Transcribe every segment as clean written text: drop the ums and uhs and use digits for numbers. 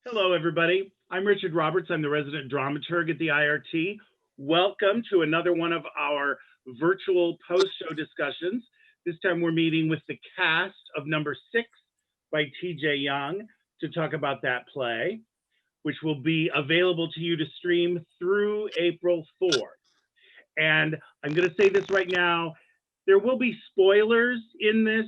Hello, everybody. I'm Richard Roberts. I'm the resident dramaturg at the IRT. Welcome to another one of our virtual post show discussions. This time we're meeting with the cast of number 6 by TJ Young to talk about that play, which will be available to you to stream through April 4th. And I'm going to say this right now, there will be spoilers in this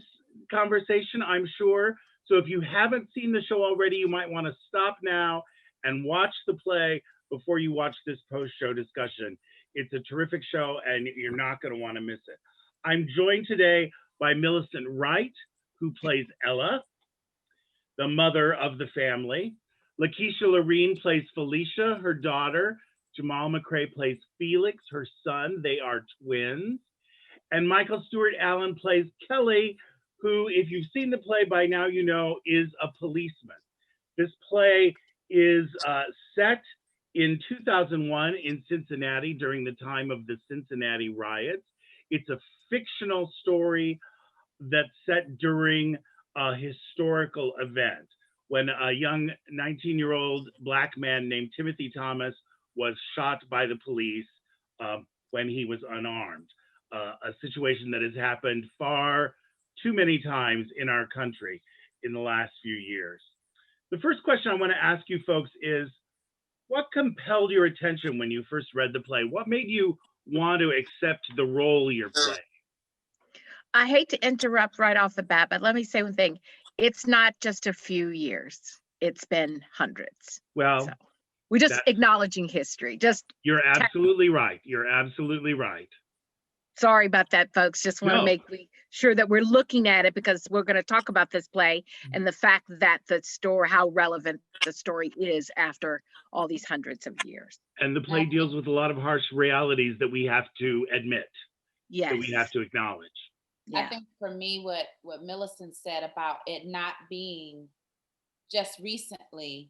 conversation, I'm sure. So if you haven't seen the show already, you might want to stop now and watch the play before you watch this post-show discussion. It's a terrific show and you're not going to want to miss it. I'm joined today by Millicent Wright, who plays Ella, the mother of the family. Lakeisha Lorene plays Felicia, her daughter. Jamal McCrae plays Felix, her son. They are twins. And Michael Stewart Allen plays Kelly, who, if you've seen the play by now, you know is a policeman. This play is set in 2001 in Cincinnati during the time of the Cincinnati riots. It's a fictional story that's set during a historical event when a young 19-year-old Black man named Timothy Thomas was shot by the police when he was unarmed. A situation that has happened far too many times in our country in the last few years. The first question I want to ask you folks is, what compelled your attention when you first read the play? What made you want to accept the role you're playing? I hate to interrupt right off the bat, but let me say one thing. It's not just a few years. It's been hundreds. Well, so we're just acknowledging history. You're absolutely right. You're absolutely right. Sorry about that, folks. Just want to make sure that we're looking at it because we're going to talk about this play and the fact that the story, how relevant the story is after all these hundreds of years. And the play deals with a lot of harsh realities that we have to admit. Yes. That we have to acknowledge. Yeah. I think for me, what Millicent said about it not being just recently,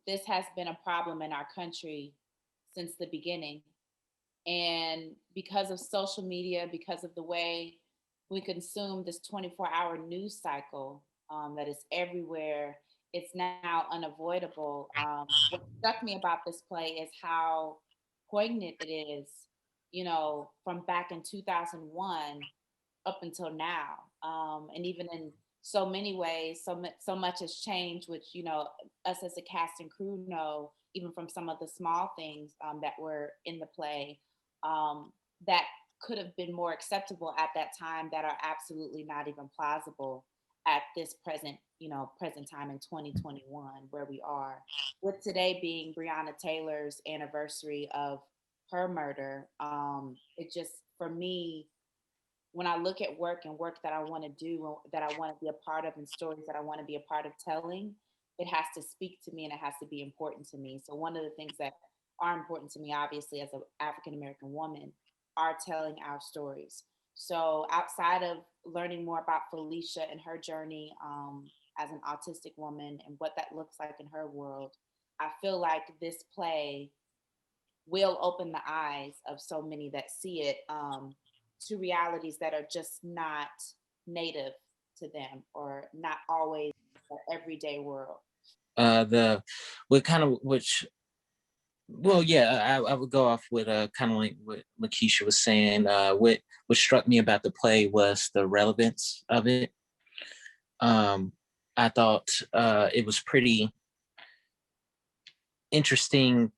this has been a problem in our country since the beginning. And because of social media, because of the way we consume this 24-hour news cycle that is everywhere, it's now unavoidable. What struck me about this play is how poignant it is, you know, from back in 2001 up until now. And even in so many ways, so much has changed, which, you know, us as a cast and crew know, even from some of the small things that were in the play, that could have been more acceptable at that time that are absolutely not even plausible at this present time in 2021 where we are. With today being Breonna Taylor's anniversary of her murder, it just, for me, when I look at work that I want to do, that I want to be a part of, and stories that I want to be a part of telling, it has to speak to me and it has to be important to me. So one of the things that are important to me, obviously, as an African-American woman, are telling our stories. So outside of learning more about Felicia and her journey as an autistic woman and what that looks like in her world, I feel like this play will open the eyes of so many that see it to realities that are just not native to them or not always the everyday world. I would go off with kind of like what Lakeisha was saying. What struck me about the play was the relevance of it. I thought it was pretty interesting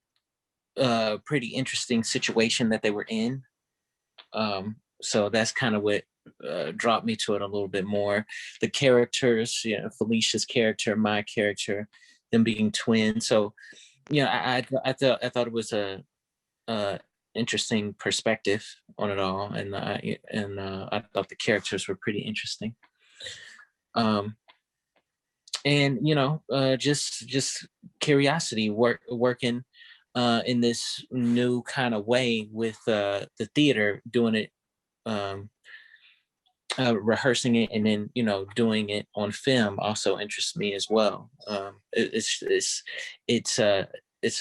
situation that they were in. So that's kind of what dropped me to it a little bit more. The characters, you know, Felicia's character, my character, them being twins. So, you know, I thought it was a interesting perspective on it all, and I thought the characters were pretty interesting. And you know, just curiosity, working in this new kind of way with the theater, doing it. Rehearsing it and then, you know, doing it on film also interests me as well. It's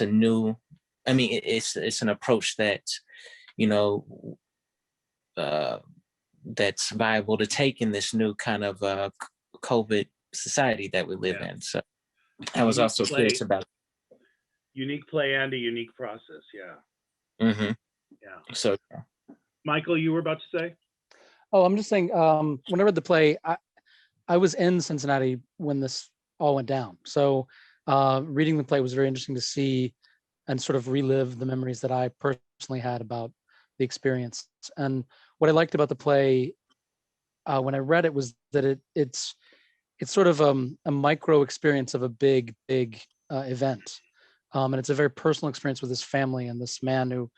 a new, I mean, it's an approach that, you know, that's viable to take in this new kind of COVID society that we live in. So I was Unique also play. curious about. Unique play and a unique process. Yeah. Mm-hmm. Yeah. So Michael, you were about to say? Oh, I'm just saying, when I read the play, I was in Cincinnati when this all went down. So reading the play was very interesting to see and sort of relive the memories that I personally had about the experience. And what I liked about the play when I read it was that it's sort of a micro experience of a big event. And it's a very personal experience with this family and this man who,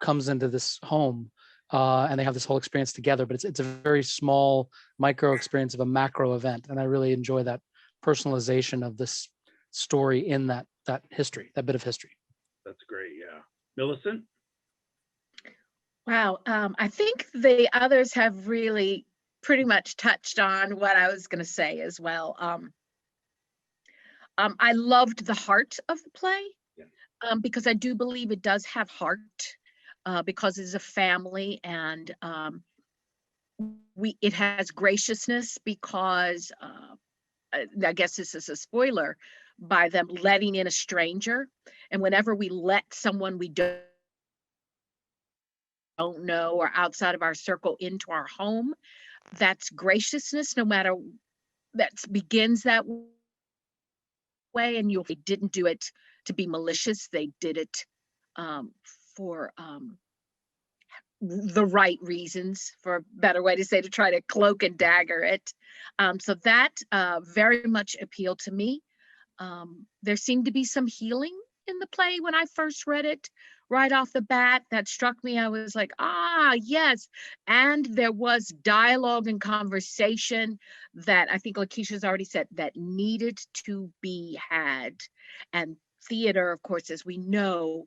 comes into this home and they have this whole experience together, but it's a very small micro experience of a macro event. And I really enjoy that personalization of this story in that history, that bit of history. That's great. Yeah. Millicent? Wow. I think the others have really pretty much touched on what I was going to say as well. I loved the heart of the play because I do believe it does have heart because it's a family, and it has graciousness because I guess this is a spoiler, by them letting in a stranger. And whenever we let someone we don't know or outside of our circle into our home, that's graciousness, no matter that begins that way. And they didn't do it to be malicious. They did it for the right reasons, for a better way to say, to try to cloak and dagger it. So that very much appealed to me. There seemed to be some healing in the play when I first read it. Right off the bat, that struck me. I was like, yes. And there was dialogue and conversation that I think Lakeisha's already said that needed to be had. And theater, of course, as we know,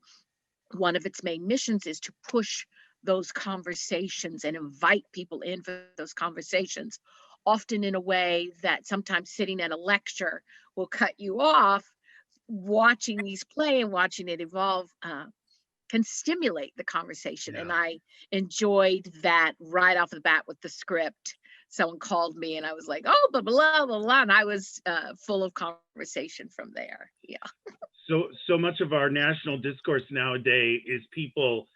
one of its main missions is to push those conversations and invite people in for those conversations, often in a way that sometimes sitting at a lecture will cut you off. Watching these play and watching it evolve can stimulate the conversation. And I enjoyed that right off the bat with the script. Someone called me and I was like, oh, blah, blah, blah, blah. And I was full of conversation from there. Yeah. So much of our national discourse nowadays is people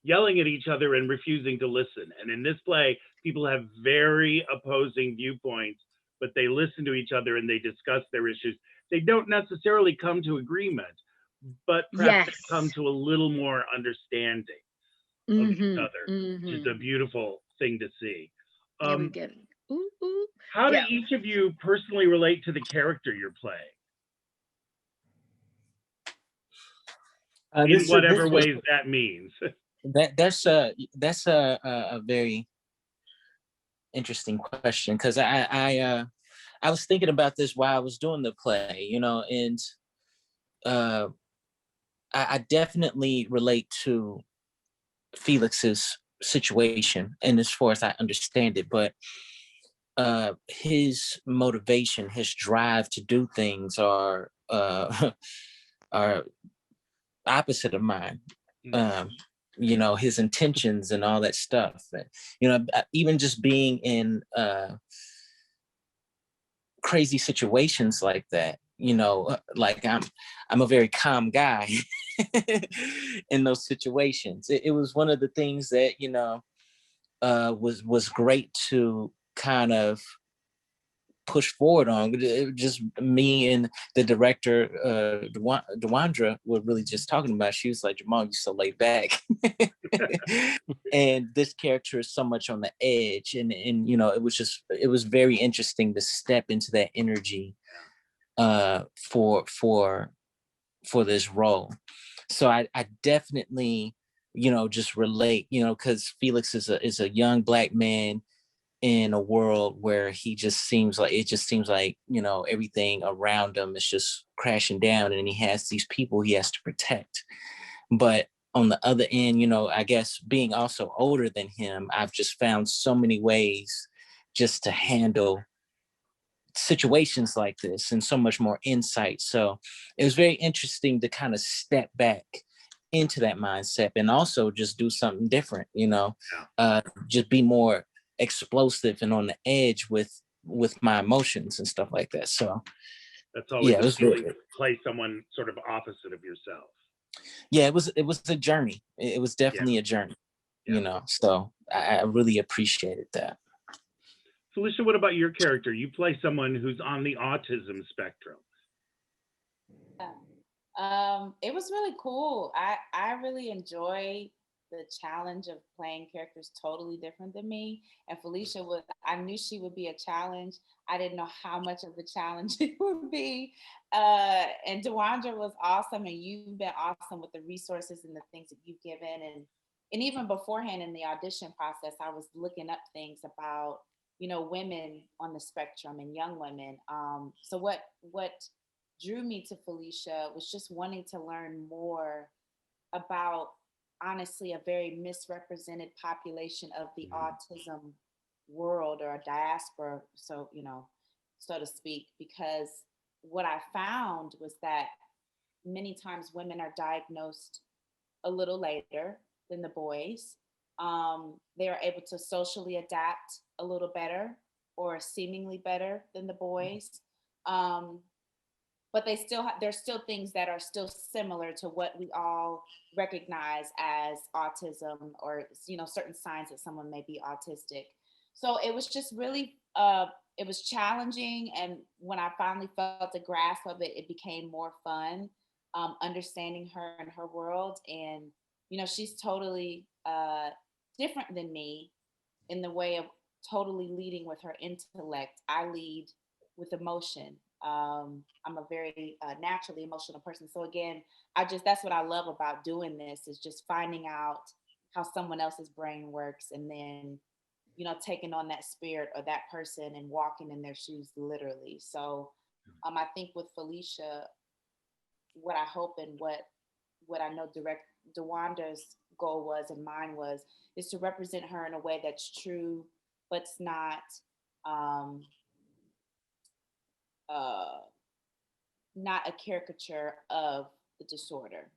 yelling at each other and refusing to listen. And in this play, people have very opposing viewpoints, but they listen to each other and they discuss their issues. They don't necessarily come to agreement, but perhaps they come to a little more understanding of each other, which is a beautiful thing to see. Yeah, we get it. Ooh, ooh. How do each of you personally relate to the character you're playing? In whatever ways that means. That's a very interesting question, because I was thinking about this while I was doing the play, and I definitely relate to Felix's situation, and as far as I understand it, but his motivation, his drive to do things are opposite of mine. His intentions and all that stuff. Even just being in crazy situations like that, like I'm a very calm guy in those situations. It was one of the things that, was great to kind of push forward on. It just me and the director, Dewandra, were really just talking about. She was like, Jamal, you're so laid back. And this character is so much on the edge. And it was very interesting to step into that energy for this role. So I definitely, just relate, because Felix is a young Black man in a world where it just seems like everything around him is just crashing down, and he has these people he has to protect. But on the other end, I guess being also older than him, I've just found so many ways just to handle situations like this and so much more insight. So it was very interesting to kind of step back into that mindset and also just do something different, just be more explosive and on the edge with with my emotions and stuff like that. So that's always yeah, it a was feeling really, to play someone sort of opposite of yourself. yeah, it was a journey. It was definitely a journey, you know, so I really appreciated that. Felicia, what about your character? You play someone who's on the autism spectrum. It was really cool. I really enjoy the challenge of playing characters totally different than me. And Felicia was, I knew she would be a challenge. I didn't know how much of a challenge it would be. And Dewandra was awesome, and you've been awesome with the resources and the things that you've given. And even beforehand in the audition process, I was looking up things about, you know, women on the spectrum and young women. So what drew me to Felicia was just wanting to learn more about, honestly, a very misrepresented population of the autism world, or a diaspora, so, you know, so to speak, because what I found was that many times women are diagnosed a little later than the boys. They are able to socially adapt a little better, or seemingly better than the boys. But they still there's still things that are still similar to what we all recognize as autism, or, you know, certain signs that someone may be autistic. So it was just really it was challenging, and when I finally felt the grasp of it, it became more fun, understanding her and her world. And, you know, she's totally different than me in the way of totally leading with her intellect. I lead with emotion. I'm a very naturally emotional person. So again, that's what I love about doing this, is just finding out how someone else's brain works, and then, you know, taking on that spirit or that person and walking in their shoes, literally. So I think with Felicia, what I hope and what I know Dewanda's goal was, and mine was, is to represent her in a way that's true, but it's not not a caricature of the disorder,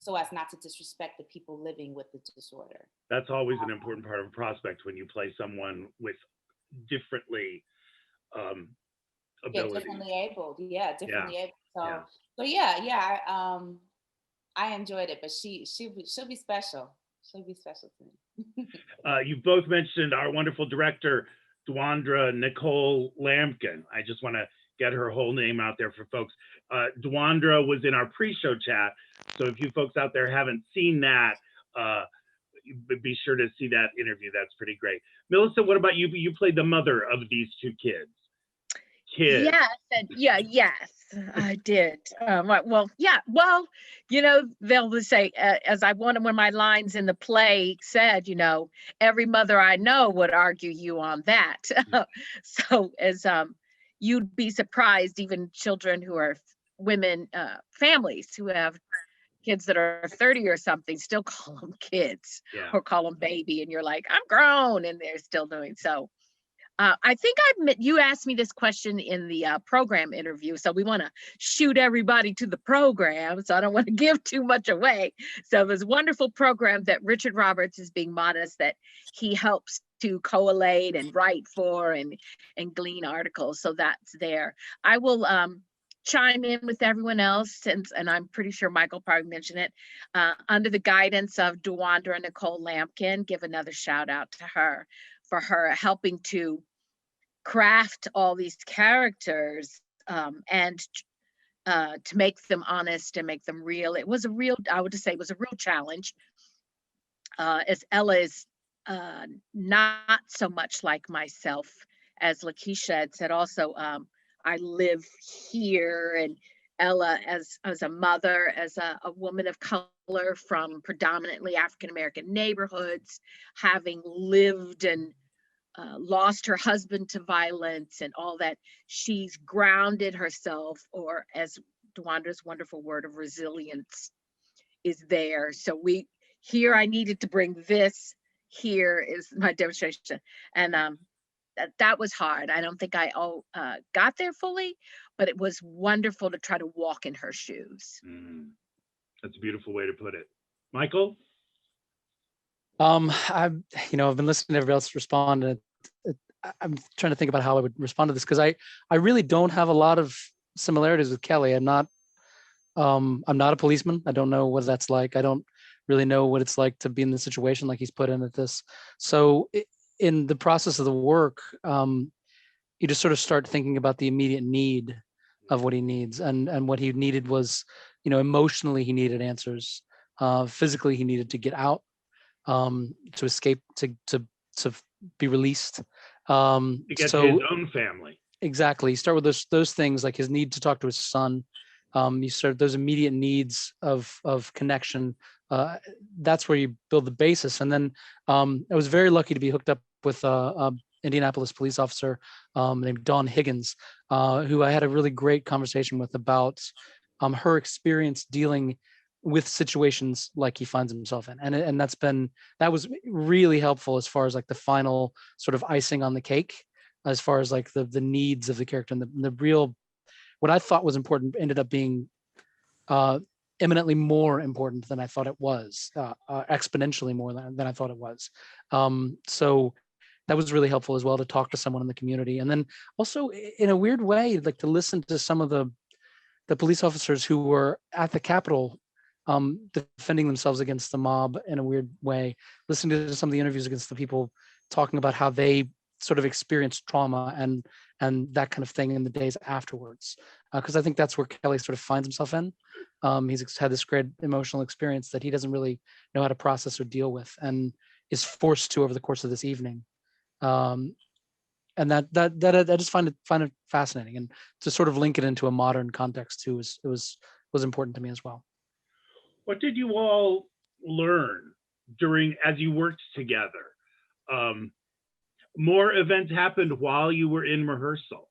so as not to disrespect the people living with the disorder. That's always an important part of a prospect, when you play someone with differently abilities. Differently abled. Yeah, differently able. So, I enjoyed it, but she'll be special. She'll be special to me. You both mentioned our wonderful director, Dewandra Nicole Lampkin. I just want to get her whole name out there for folks. Dewandra was in our pre-show chat, so if you folks out there haven't seen that, be sure to see that interview. That's pretty great. Melissa, what about you? You played the mother of these two kids. Yes, yes, I did. Well, you know, they'll say, as one of my lines in the play said, you know, every mother I know would argue you on that. So as you'd be surprised, even children who are women, families who have kids that are 30 or something still call them kids, or call them baby, and you're like, I'm grown, and they're still doing so. I think you asked me this question in the program interview, so we want to shoot everybody to the program, so I don't want to give too much away. So there's a wonderful program that Richard Roberts is being modest, that he helps to collate and write for and glean articles, so that's there. I will chime in with everyone else, and I'm pretty sure Michael probably mentioned it, under the guidance of Dewandra Nicole Lampkin. Give another shout out to her for her helping to craft all these characters, and to make them honest and make them real. It was I would just say it was a real challenge, as Ella is not so much like myself, as Lakeisha had said also. I live here, and Ella as a mother, as a woman of color from predominantly African-American neighborhoods, having lived and lost her husband to violence and all that, she's grounded herself, or as Dewandra's wonderful word of resilience is there. So I needed to bring this. Here is my demonstration. And that was hard. I don't think I got there fully, but it was wonderful to try to walk in her shoes. That's a beautiful way to put it. Michael? I've been listening to everybody else respond, and I'm trying to think about how I would respond to this, because I really don't have a lot of similarities with Kelly. I'm not a policeman. I don't know what that's like. I don't really know what it's like to be in the situation like he's put in at this. So in the process of the work, you just sort of start thinking about the immediate need of what he needs, and what he needed was, emotionally he needed answers. Physically he needed to get out, to escape, to be released. To get to his own family. Exactly. You start with those things, like his need to talk to his son. You start those immediate needs of connection. That's where you build the basis. And then I was very lucky to be hooked up with a Indianapolis police officer named Dawn Higgins, who I had a really great conversation with about her experience dealing with situations like he finds himself in. And that was really helpful as far as like the final sort of icing on the cake, as far as like the needs of the character, and the real, what I thought was important ended up being eminently more important than I thought it was, exponentially more than I thought it was. So that was really helpful as well, to talk to someone in the community. And then also in a weird way, like to listen to some of the police officers who were at the Capitol, defending themselves against the mob in a weird way, listening to some of the interviews against the people talking about how they sort of experienced trauma and that kind of thing in the days afterwards. Because I think that's where Kelly sort of finds himself in. He's had this great emotional experience that he doesn't really know how to process or deal with, and is forced to over the course of this evening. And that I just find it fascinating, and to sort of link it into a modern context too was important to me as well. What did you all learn as you worked together? More events happened while you were in rehearsal,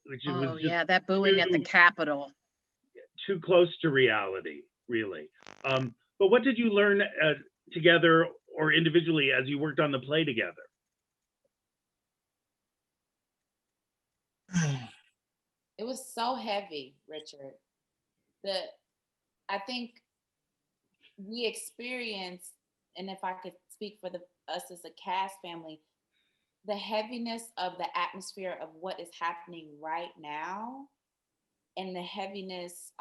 which was just that booing at the Capitol. Too close to reality, really. But what did you learn together or individually as you worked on the play together? It was so heavy, Richard. I think we experienced, and if I could speak for us as a cast family, the heaviness of the atmosphere of what is happening right now, and the heaviness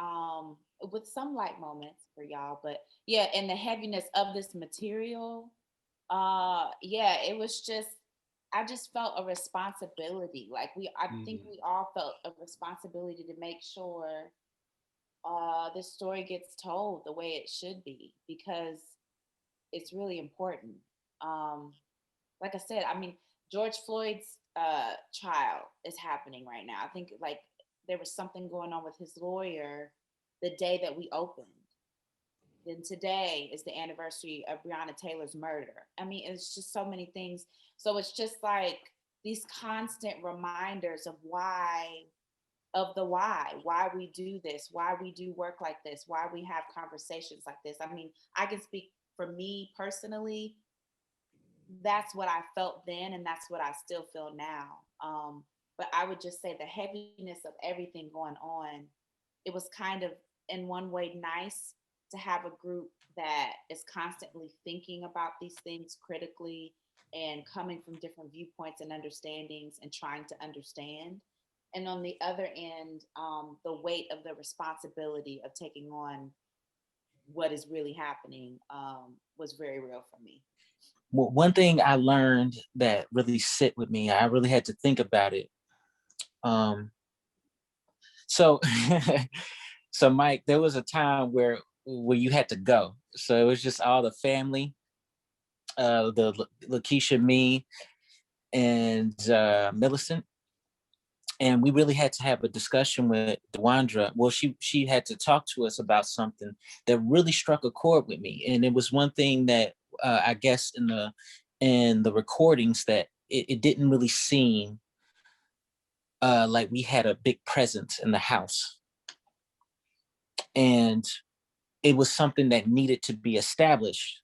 with some light moments for y'all, but yeah, and the heaviness of this material. It was just, I just felt a responsibility. Like I think we all felt a responsibility to make sure this story gets told the way it should be, because it's really important. Like I said, I mean, George Floyd's trial is happening right now. I think like there was something going on with his lawyer the day that we opened. Then today is the anniversary of Breonna Taylor's murder. I mean, it's just so many things. So it's just like these constant reminders of why we do this, why we do work like this, why we have conversations like this. I mean, I can speak for me personally. That's what I felt then, and that's what I still feel now. But I would just say the heaviness of everything going on, it was kind of in one way nice to have a group that is constantly thinking about these things critically and coming from different viewpoints and understandings and trying to understand. And on the other end, the weight of the responsibility of taking on what is really happening was very real for me. Well, one thing I learned that really sit with me, I really had to think about it. So Mike, there was a time where you had to go. So it was just all the family, the Lakeisha, me, and Millicent. And we really had to have a discussion with Dewandra. Well, she had to talk to us about something that really struck a chord with me. And it was one thing that I guess in the recordings that it didn't really seem like we had a big presence in the house. And it was something that needed to be established,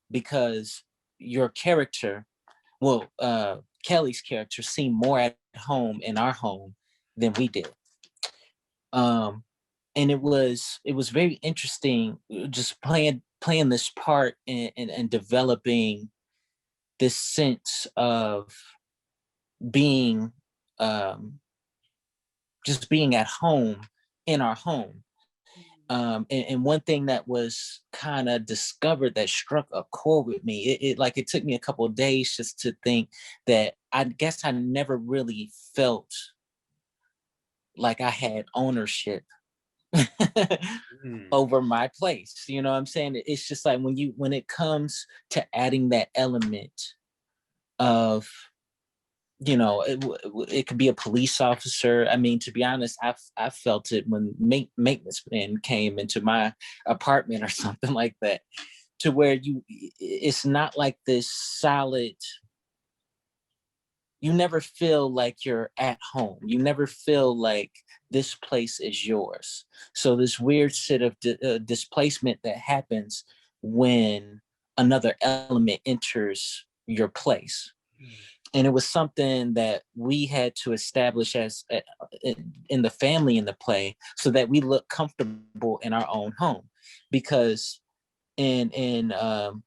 because your character, Kelly's character, seemed more at home in our home than we did. And it was very interesting just playing this part and developing this sense of being just being at home in our home. And one thing that was kind of discovered that struck a chord with me, it took me a couple of days just to think that I guess I never really felt like I had ownership over my place. You know what I'm saying? It's just like when it comes to adding that element of, it could be a police officer. I mean, to be honest, I felt it when maintenance man came into my apartment or something like that, to where it's not like this solid. You never feel like you're at home. You never feel like this place is yours. So this weird set of displacement that happens when another element enters your place. And it was something that we had to establish as in the family in the play, so that we look comfortable in our own home. Because in real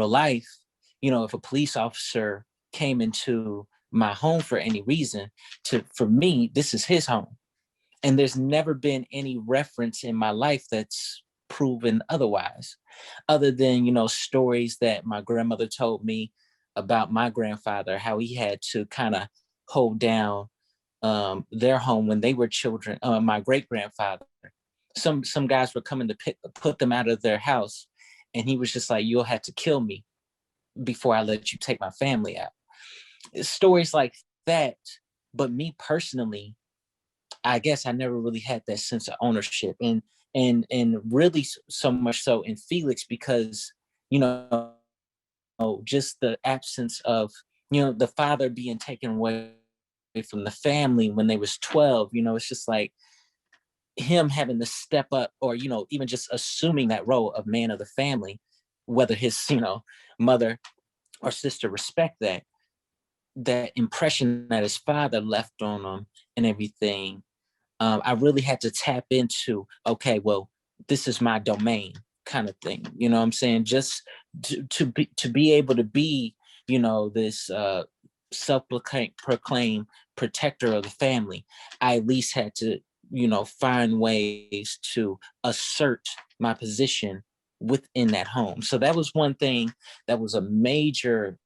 life, if a police officer came into my home for any reason, for me, this is his home. And there's never been any reference in my life that's proven otherwise, other than, stories that my grandmother told me about my grandfather, how he had to kind of hold down their home when they were children. My great grandfather, some guys were coming to put them out of their house, and he was just like, "You'll have to kill me before I let you take my family out." Stories like that. But me personally, I guess I never really had that sense of ownership, and really so much so in Felix, because just the absence of the father being taken away from the family when they was 12. It's just like him having to step up, or even just assuming that role of man of the family, whether his mother or sister respect that impression that his father left on him and everything. I really had to tap into, okay, well, this is my domain kind of thing. You know what I'm saying? Just to be able to be, this self-proclaimed protector of the family, I at least had to, find ways to assert my position within that home. So that was one thing that was a major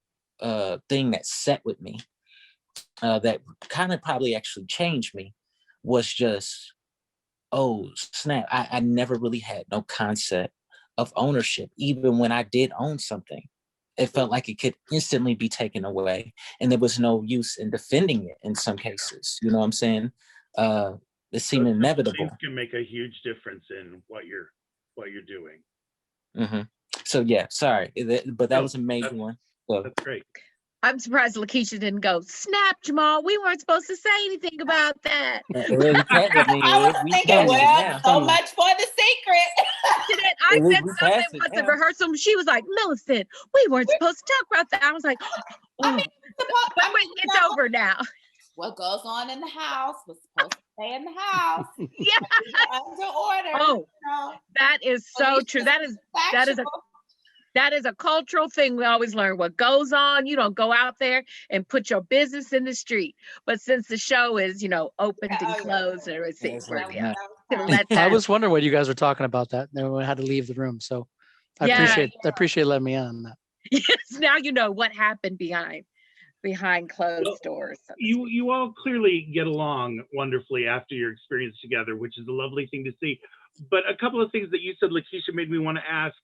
thing that set with me, that kind of probably actually changed me, was just, oh snap, I never really had no concept of ownership. Even when I did own something, it felt like it could instantly be taken away, and there was no use in defending it in some cases. You know what I'm saying? It seemed inevitable. Things can make a huge difference in what you're doing. Mm-hmm. So yeah, sorry, but that was a major one. So. That's great. I'm surprised Lakeisha didn't go, snap, Jamal. We weren't supposed to say anything about that. I was thinking, well, so much for the secret. I said something once in rehearsal. She was like, Millicent, we weren't supposed to talk about that. I was like, oh, it's over now. What goes on in the house was supposed to stay in the house. Yeah. Under order. Oh, that is so true. That is a cultural thing we always learn. What goes on, you don't go out there and put your business in the street. But since the show is, opened and closed and everything, I was wondering what you guys were talking about that. Then we had to leave the room. So I appreciate letting me on that. Yes, now you know what happened behind closed doors. So you all clearly get along wonderfully after your experience together, which is a lovely thing to see. But a couple of things that you said, Lakeisha, made me want to ask.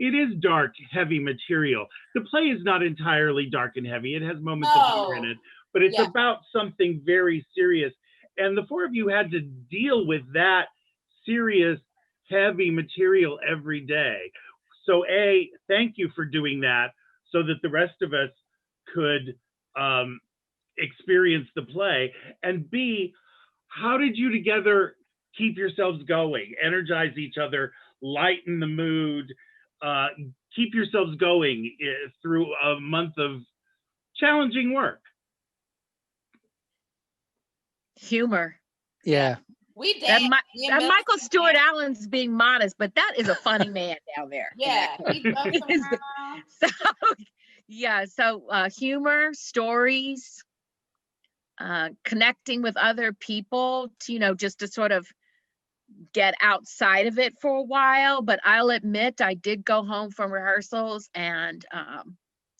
It is dark, heavy material. The play is not entirely dark and heavy. It has moments of humor in it, but it's about something very serious. And the four of you had to deal with that serious, heavy material every day. So A, thank you for doing that so that the rest of us could experience the play. And B, how did you together keep yourselves going, energize each other, lighten the mood, keep yourselves going through a month of challenging work? Humor. Yeah. We That, danced. Me and that Millicent Michael Stewart danced. Allen's being modest, but that is a funny man down there. in Yeah, that he corner. jumped He is- around. so, yeah, so humor, stories, connecting with other people to, just to sort of get outside of it for a while. But I'll admit, I did go home from rehearsals and,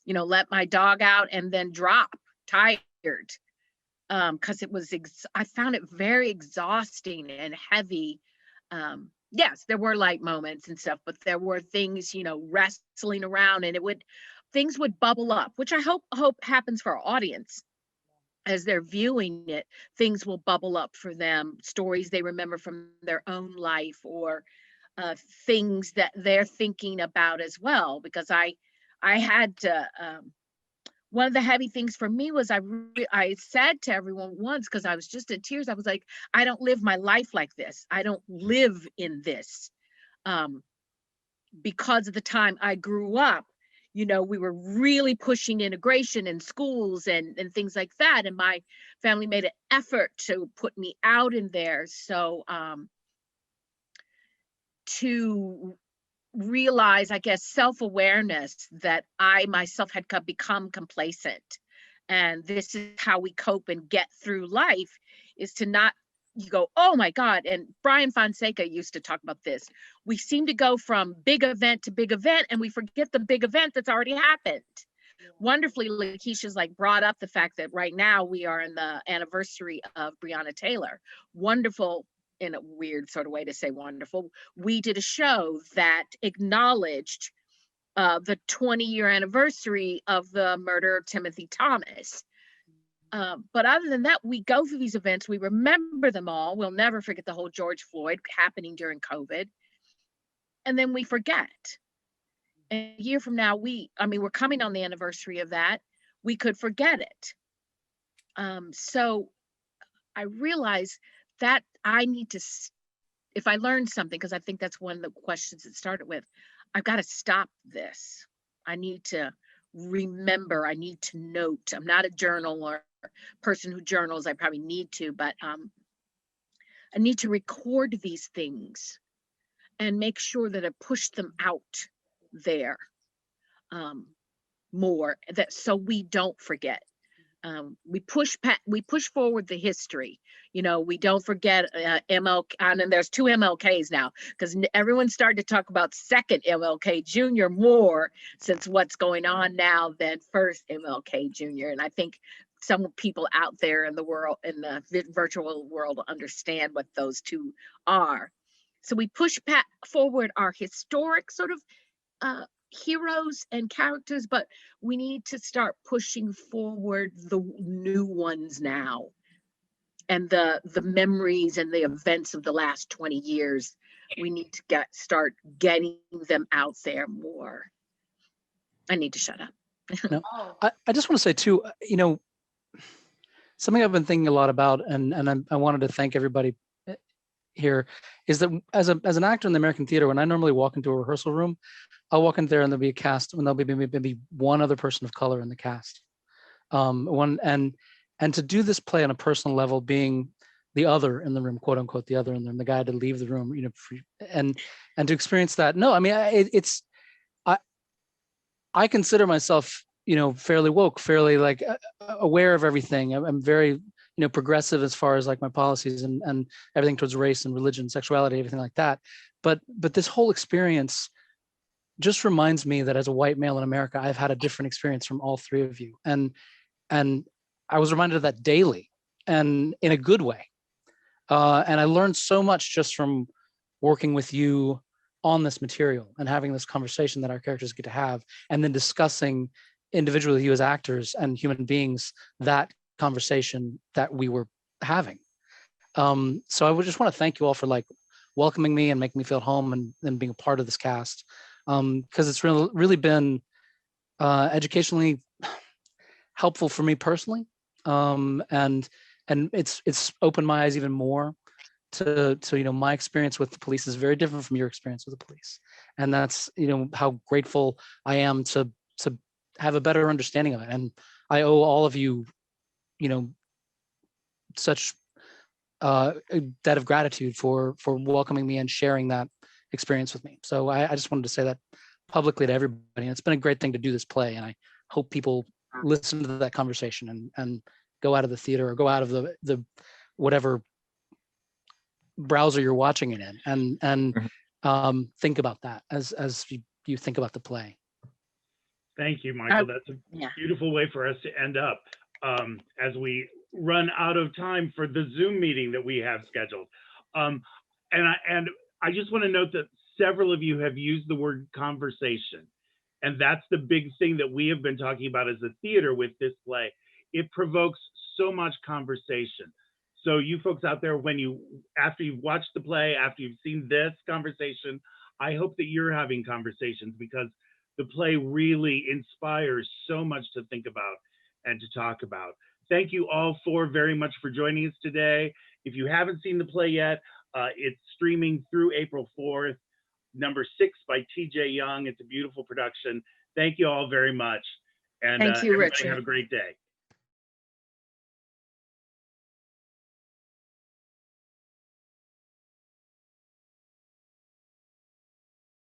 let my dog out and then drop tired. Because it was, I found it very exhausting and heavy. Yes, there were light moments and stuff, but there were things, wrestling around, and things would bubble up, which I hope happens for our audience as they're viewing it. Things will bubble up for them, stories they remember from their own life, or things that they're thinking about as well. Because I had to. One of the heavy things for me was I said to everyone once, because I was just in tears, I was like, I don't live my life like this. I don't live in this. Because of the time I grew up, we were really pushing integration in schools and things like that. And my family made an effort to put me out in there. So to realize, I guess, self-awareness that I myself had become complacent. And this is how we cope and get through life, is to not, you go, oh my God. And Brian Fonseca used to talk about this. We seem to go from big event to big event, and we forget the big event that's already happened. Wonderfully, Lakeisha's brought up the fact that right now we are in the anniversary of Breonna Taylor. Wonderful, in a weird sort of way to say wonderful. We did a show that acknowledged the 20-year anniversary of the murder of Timothy Thomas. But other than that, we go through these events, we remember them all. We'll never forget the whole George Floyd happening during COVID. And then we forget. And a year from now, we're coming on the anniversary of that. We could forget it. So I realize that I need to, if I learned something, because I think that's one of the questions it started with, I've got to stop this. I need to remember, I need to note. I'm not a journal or person who journals. I probably need to, but I need to record these things and make sure that I push them out there more, that so we don't forget. We push forward the history. We don't forget MLK, and there's two MLKs now, because everyone's starting to talk about second MLK Jr. more since what's going on now than first MLK Jr. And I think some people out there in the world, in the virtual world, understand what those two are. So we push forward our historic sort of heroes and characters, but we need to start pushing forward the new ones now, and the memories and the events of the last 20 years. We need to start getting them out there more. I need to shut up. I just want to say too, something I've been thinking a lot about, and I wanted to thank everybody here, is that as an actor in the American theater, when I normally walk into a rehearsal room, I'll walk in there and there'll be a cast, and there'll be maybe one other person of color in the cast. And to do this play on a personal level, being the other in the room, quote unquote, the other in the room, the guy to leave the room, and to experience that. No, I mean, I consider myself, fairly woke, fairly aware of everything. I'm very, progressive as far as my policies and everything towards race and religion, sexuality, everything like that. But this whole experience just reminds me that as a white male in America, I've had a different experience from all three of you. And I was reminded of that daily, and in a good way. And I learned so much just from working with you on this material and having this conversation that our characters get to have, and then discussing individually, you as actors and human beings, that conversation that we were having. So I would just want to thank you all for welcoming me and making me feel at home and being a part of this cast. Because it's really been educationally helpful for me personally, and it's opened my eyes even more to my experience with the police is very different from your experience with the police, and that's how grateful I am to have a better understanding of it. And I owe all of you such a debt of gratitude for welcoming me and sharing that experience with me. So I just wanted to say that publicly to everybody. And it's been a great thing to do this play, and I hope people listen to that conversation and go out of the theater or go out of the whatever browser you're watching it in, and think about that as you think about the play. Thank you, Michael. That's a beautiful way for us to end up as we run out of time for the Zoom meeting that we have scheduled. And I just want to note that several of you have used the word conversation. And that's the big thing that we have been talking about as a theater with this play. It provokes so much conversation. So you folks out there, after you've watched the play, after you've seen this conversation, I hope that you're having conversations, because the play really inspires so much to think about and to talk about. Thank you all four very much for joining us today. If you haven't seen the play yet, it's streaming through April 4th, number 6 by TJ Young. It's a beautiful production. Thank you all very much. And thank you, everybody Richard. have a great day.